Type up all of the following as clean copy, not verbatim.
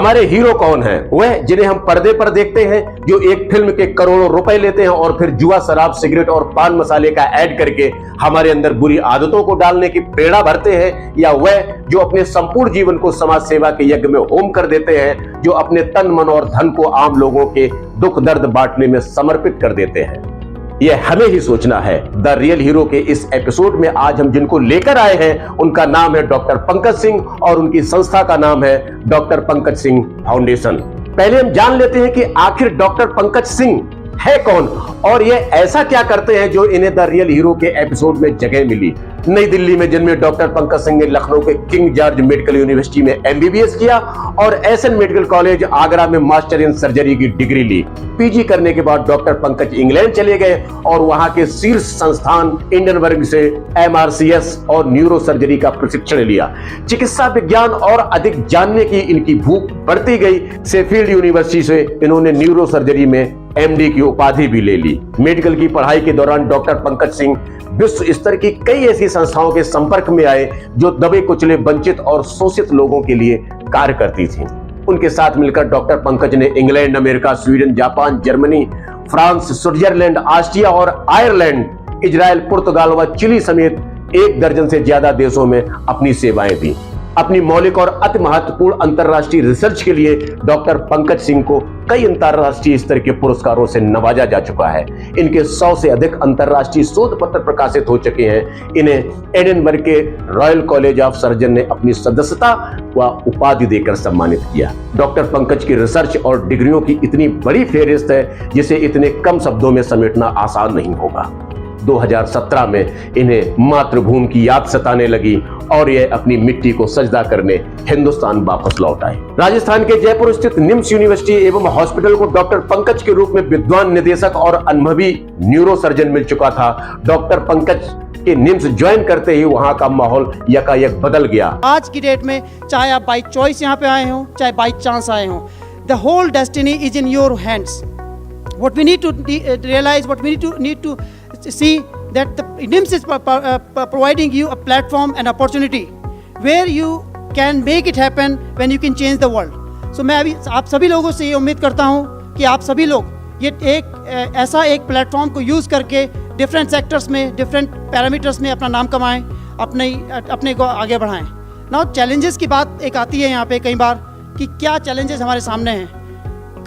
हमारे हीरो कौन हैं? वह जिन्हें हम पर्दे पर देखते हैं, जो एक फिल्म के करोड़ों रुपए लेते हैं और फिर जुआ, शराब, सिगरेट और पान मसाले का ऐड करके हमारे अंदर बुरी आदतों को डालने की प्रेरणा भरते हैं, या वह जो अपने संपूर्ण जीवन को समाज सेवा के यज्ञ में होम कर देते हैं, जो अपने तन, मन और धन को आम लोगों के दुख दर्द बांटने में समर्पित कर देते हैं? यह हमें ही सोचना है। द रियल हीरो के इस एपिसोड में आज हम जिनको लेकर आए हैं उनका नाम है डॉक्टर पंकज सिंह और उनकी संस्था का नाम है डॉक्टर पंकज सिंह फाउंडेशन। पहले हम जान लेते हैं कि आखिर डॉक्टर पंकज सिंह है कौन और ये ऐसा क्या करते हैं जो इन्हें द रियल हीरो के एपिसोड में जगह मिली। नई दिल्ली में जन्मे डॉक्टर पंकज सिंह ने लखनऊ के किंग जॉर्ज मेडिकल यूनिवर्सिटी में एमबीबीएस किया और एसएन मेडिकल कॉलेज आगरा में मास्टर इन सर्जरी की डिग्री ली। पीजी करने के बाद डॉक्टर पंकज इंग्लैंड चले गए और वहां के शीर्ष संस्थान इंडनबर्ग से एमआरसीएस और न्यूरो सर्जरी का प्रशिक्षण लिया। चिकित्सा विज्ञान और अधिक जानने की इनकी भूख बढ़ती गई। शेफील्ड यूनिवर्सिटी से इन्होंने न्यूरो सर्जरी में एमडी की उपाधि भी ले ली। मेडिकल की पढ़ाई के दौरान डॉक्टर पंकज सिंह विश्व स्तर की कई ऐसी संस्थाओं के संपर्क में आए जो दबे कुचले, वंचित और शोषित लोगों के लिए कार्य करती थीं। उनके साथ मिलकर डॉक्टर पंकज ने England, America, Sweden, Japan, Germany, France, Switzerland, Austria और आयरलैंड, इजराइल, पुर्तगाल व चिली समेत 1 दर्जन से ज्यादा देशों में अपनी सेवाएं दी। अपनी मौलिक और अति महत्वपूर्ण अंतर्राष्ट्रीय रिसर्च के लिए डॉक्टर पंकज सिंह को कई अंतर्राष्ट्रीय स्तर के पुरस्कारों से नवाजा जा चुका है। इनके 100 से अधिक अंतर्राष्ट्रीय शोध पत्र प्रकाशित हो चुके हैं। इन्हें एडिनबर्ग के रॉयल कॉलेज ऑफ सर्जन ने अपनी सदस्यता व उपाधि देकर सम्मानित किया। डॉक्टर पंकज की रिसर्च और डिग्रियों की इतनी बड़ी फेहरिस्त है जिसे इतने कम शब्दों में समेटना आसान नहीं होगा। 2017 में इन्हें मातृभूमि की याद सताने लगी और ये अपनी मिट्टी को सजदा करने हिंदुस्तान वापस लौट आए। राजस्थान के जयपुर स्थित निम्स यूनिवर्सिटी एवं हॉस्पिटल को डॉक्टर पंकज के रूप में विद्वान निदेशक और अनुभवी न्यूरो सर्जन मिल चुका था। डॉक्टर पंकज के निम्स ज्वाइन करते ही वहां का माहौल यकायक बदल गया। आज की डेट में चाहे आप बाई चॉइस यहाँ पे आए हो, चाहे बाई चांस आए हो, the whole destiny is in your hands. What we need to realize, what we need to see that the NIMS is providing you a platform and opportunity where you can make it happen when you can change the world. So मैं अभी आप सभी लोगों से ये उम्मीद करता हूँ कि आप सभी लोग ये ऐसा एक प्लेटफॉर्म को यूज़ करके डिफरेंट सेक्टर्स में, डिफरेंट पैरामीटर्स में अपना नाम कमाएं, अपने को आगे बढ़ाएं। नाउ चैलेंजेस की बात एक आती है यहाँ पे कई बार कि क्या चैलेंजेस हमारे सामने हैं।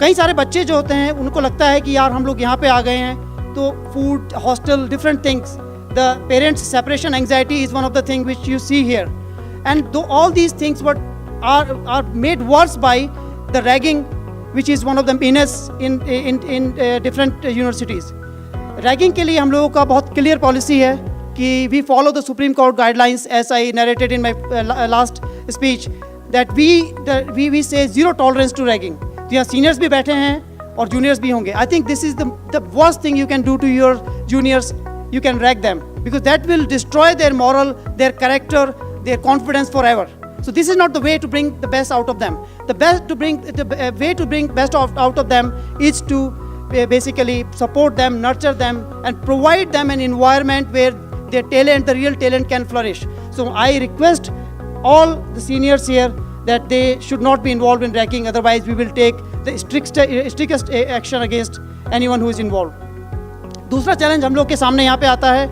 कई सारे बच्चे जो होते हैं उनको लगता है कि यार हम लोग यहाँ पे आ गए हैं तो food, hostel, different things, the parents separation anxiety is one of the thing which you see here and though all these things but are made worse by the ragging which is one of the menace in different universities. Ragging के लिए हम लोगों का बहुत clear policy है कि we follow the supreme court guidelines as I narrated in my last speech that we say zero tolerance to ragging. तो यहाँ सीनियर्स भी बैठे हैं और जूनियर्स भी होंगे। I think this is the worst thing you can do to your juniors, you can rag them because that will destroy their morale, their character, their confidence forever. So this is not the way to bring the best out of them. The way to bring best out of them is to basically support them, nurture them, and provide them an environment where their talent, the real talent, can flourish. So I request all the seniors here that they should not be involved in ragging. Otherwise, we will take the strictest action against anyone who is involved. दूसरा challenge हम लोग के सामने यहाँ पे आता है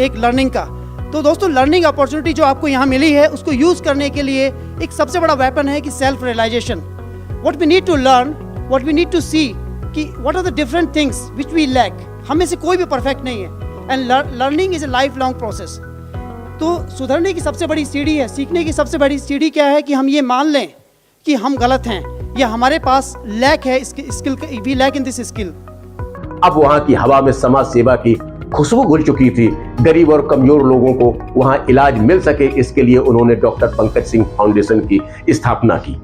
एक लर्निंग का. तो दोस्तों, लर्निंग अपॉर्चुनिटी जो आपको यहाँ मिली है उसको यूज़ करने के लिए एक सबसे बड़ा वेपन है कि self realisation. What we need to learn, what we need to see कि what are the different things which we lack. हम में से कोई भी परफेक्ट नहीं है and learning is a life long process. तो सुधरने की सबसे बड़ी सीढ़ी है, सीखने की सबसे बड़ी सीढ़ी क्या है कि हम ये मान लें कि हम गलत हैं या हमारे पास लैक है skill, we lack in this skill. अब वहाँ की हवा में समाज सेवा की खुशबू घुल चुकी थी. गरीब और कमजोर लोगों को वहां इलाज मिल सके, इसके लिए उन्होंने डॉक्टर पंकज सिंह फाउंडेशन की स्थापना की.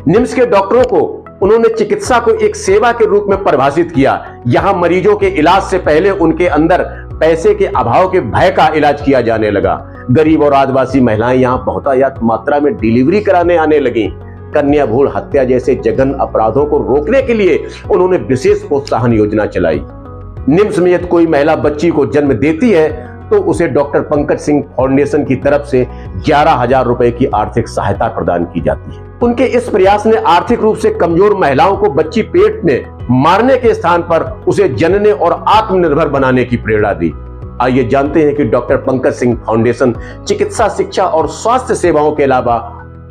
निम्स के डॉक्टरों को उन्होंने चिकित्सा को एक सेवा के रूप में परिभाषित किया. यहां मरीजों के इलाज से पहले उनके अंदर पैसे के अभाव के भय का इलाज किया जाने लगा. गरीब और आदिवासी महिलाएं यहां बहुतायत मात्रा में डिलीवरी कराने आने लगी. कन्या भ्रूण हत्या जैसे जघन्य अपराधों को रोकने के लिए उन्होंने विशेष प्रोत्साहन योजना चलाई. निम्स में यदि कोई महिला बच्ची को जन्म देती है तो उसे डॉक्टर पंकज सिंह फाउंडेशन की तरफ से 11,000 रुपए की आर्थिक सहायता प्रदान की जाती है। उनके इस प्रयास ने आर्थिक रूप से कमजोर महिलाओं को बच्ची पेट में मारने के स्थान पर उसे जनने और आत्मनिर्भर बनाने की प्रेरणा दी। आइए जानते हैं कि डॉक्टर पंकज सिंह फाउंडेशन चिकित्सा, शिक्षा और स्वास्थ्य सेवाओं के अलावा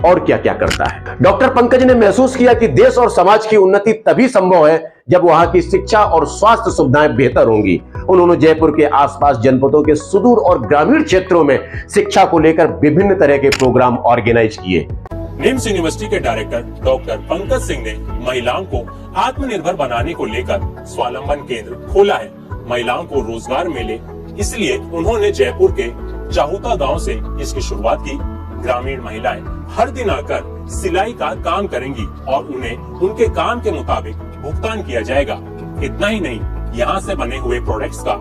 और क्या क्या करता है। डॉक्टर पंकज ने महसूस किया कि देश और समाज की उन्नति तभी संभव है जब वहां की शिक्षा और स्वास्थ्य सुविधाएं बेहतर होंगी। उन्होंने जयपुर के आसपास जनपदों के सुदूर और ग्रामीण क्षेत्रों में शिक्षा को लेकर विभिन्न तरह के प्रोग्राम ऑर्गेनाइज किए। निम्स यूनिवर्सिटी के डायरेक्टर डॉक्टर पंकज सिंह ने महिलाओं को आत्मनिर्भर बनाने को लेकर स्वावलंबन केंद्र खोला है। महिलाओं को रोजगार मिले, इसलिए उन्होंने जयपुर के चाहुता गांव से इसकी शुरुआत की। ग्रामीण महिलाएं हर दिन आकर सिलाई का काम करेंगी और उन्हें उनके काम के मुताबिक भुगतान किया जाएगा। इतना ही नहीं, यहाँ से बने हुए प्रोडक्ट्स का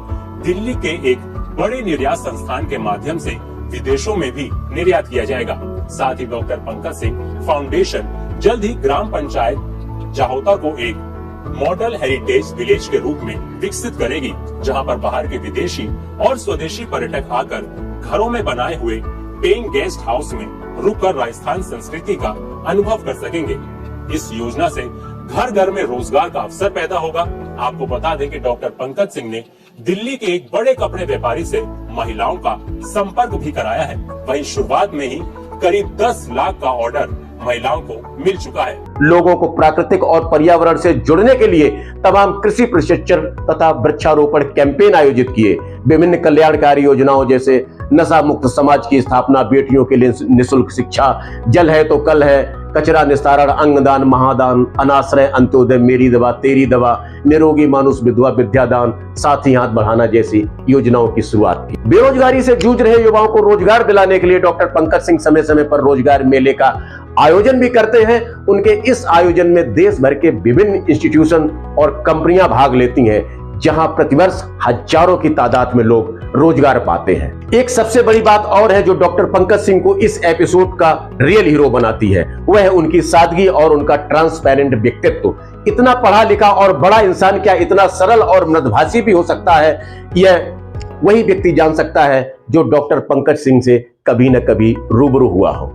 दिल्ली के एक बड़े निर्यात संस्थान के माध्यम से विदेशों में भी निर्यात किया जाएगा। साथ ही डॉक्टर पंकज सिंह फाउंडेशन जल्द ही ग्राम पंचायत चाहुता को एक मॉडल हेरिटेज विलेज के रूप में विकसित करेगी, जहां पर बाहर के विदेशी और स्वदेशी पर्यटक आकर घरों में बनाए हुए पेइंग गेस्ट हाउस में रुककर राजस्थान संस्कृति का अनुभव कर सकेंगे। इस योजना से घर घर में रोजगार का अवसर पैदा होगा। आपको बता दें कि डॉक्टर पंकज सिंह ने दिल्ली के एक बड़े कपड़े व्यापारी से महिलाओं का संपर्क भी कराया है। वहीं शुरुआत में ही करीब 10 लाख का ऑर्डर महिलाओं को मिल चुका है। लोगों को प्राकृतिक और पर्यावरण से जुड़ने के लिए तमाम कृषि प्रशिक्षण तथा वृक्षारोपण कैंपेन आयोजित किए। विभिन्न कल्याणकारी योजनाओं जैसे नशा मुक्त समाज की स्थापना, बेटियों के लिए निःशुल्क शिक्षा, जल है तो कल है, कचरा निस्तारण, अंगदान, महादान, अनाश्रय, अंत्योदय, मेरी दवा तेरी दवा, निरोगी मानुष विधवा विद्यादान, साथी हाथ बढ़ाना जैसी योजनाओं की शुरुआत की। बेरोजगारी से जूझ रहे युवाओं को रोजगार दिलाने के लिए डॉक्टर पंकज सिंह समय समय पर रोजगार मेले का आयोजन भी करते हैं। उनके इस आयोजन में देश भर के विभिन्न इंस्टीट्यूशन और कंपनियां भाग लेती हैं, जहां प्रतिवर्ष हजारों की तादाद में लोग रोजगार पाते हैं। एक सबसे बड़ी बात और है जो डॉक्टर पंकज सिंह को इस एपिसोड का रियल हीरो बनाती है, वह है उनकी सादगी और उनका ट्रांसपेरेंट व्यक्तित्व। इतना पढ़ा लिखा और बड़ा इंसान क्या इतना सरल और मृदुभाषी भी हो सकता है, यह वही व्यक्ति जान सकता है जो डॉक्टर पंकज सिंह से कभी न कभी रूबरू हुआ हो।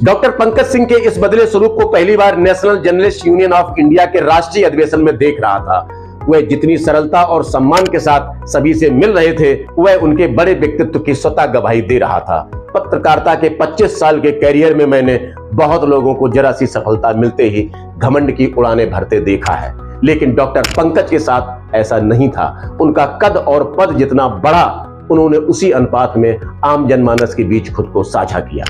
डॉक्टर पंकज सिंह के इस बदले स्वरूप को पहली बार National Journalist Union of India के राष्ट्रीय अधिवेशन में देख रहा था। वह जितनी सरलता और सम्मान के साथ सभी से मिल रहे थे, वह उनके बड़े व्यक्तित्व की स्वतः गवाही दे रहा था। पत्रकारिता के 25 साल के कैरियर में मैंने बहुत लोगों को जरा सी सफलता मिलते ही घमंड की उड़ानें भरते देखा है, लेकिन डॉक्टर पंकज के साथ ऐसा नहीं था। उनका कद और पद जितना बढ़ा, उन्होंने उसी अनुपात में आम जनमानस के बीच खुद को साझा किया।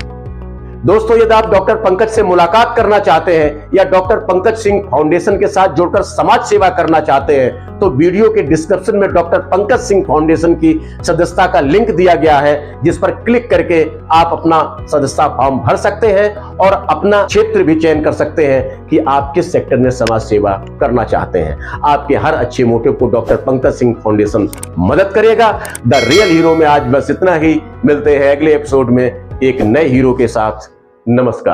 दोस्तों, यदि आप डॉक्टर पंकज से मुलाकात करना चाहते हैं या डॉक्टर पंकज सिंह फाउंडेशन के साथ जुड़कर समाज सेवा करना चाहते हैं, तो वीडियो के डिस्क्रिप्शन में डॉक्टर पंकज सिंह फाउंडेशन की सदस्यता का लिंक दिया गया है, जिस पर क्लिक करके आप अपना सदस्यता फॉर्म भर सकते हैं और अपना क्षेत्र भी चयन कर सकते हैं कि आप किस सेक्टर में समाज सेवा करना चाहते हैं। आपके हर अच्छे मोटिव को डॉक्टर पंकज सिंह फाउंडेशन मदद करेगा। द रियल हीरो में आज बस इतना ही। मिलते हैं अगले एपिसोड में एक नए हीरो के साथ। नमस्कार।